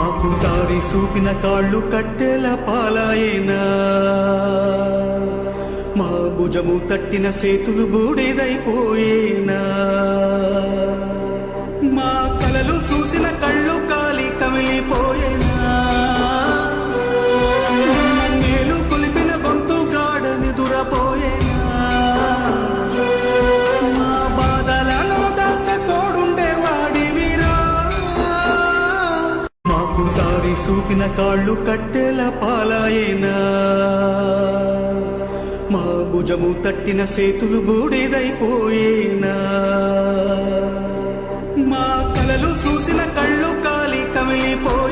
మాకు దారి చూపిన కాళ్ళు కట్టెల పాలాయేనా, మా భుజము తట్టిన చేతులు బూడిదైపోయేనా, మా కలలు చూసిన కళ్ళు కాలి కమిలిపోయేనా, మేలు కొలిపిన గొంతు గాఢ నిదురపోయేనా, మా బాధలను దాచతోడుండే వాడివిరా, మాకు దారి చూపిన కాళ్ళు కట్టెల పాలాయేనా, మా భుజము తట్టిన చేతులు బూడిదైపోయేనా, మా కలలు చూసిన కళ్ళు కాలి కమిలిపోయేనా.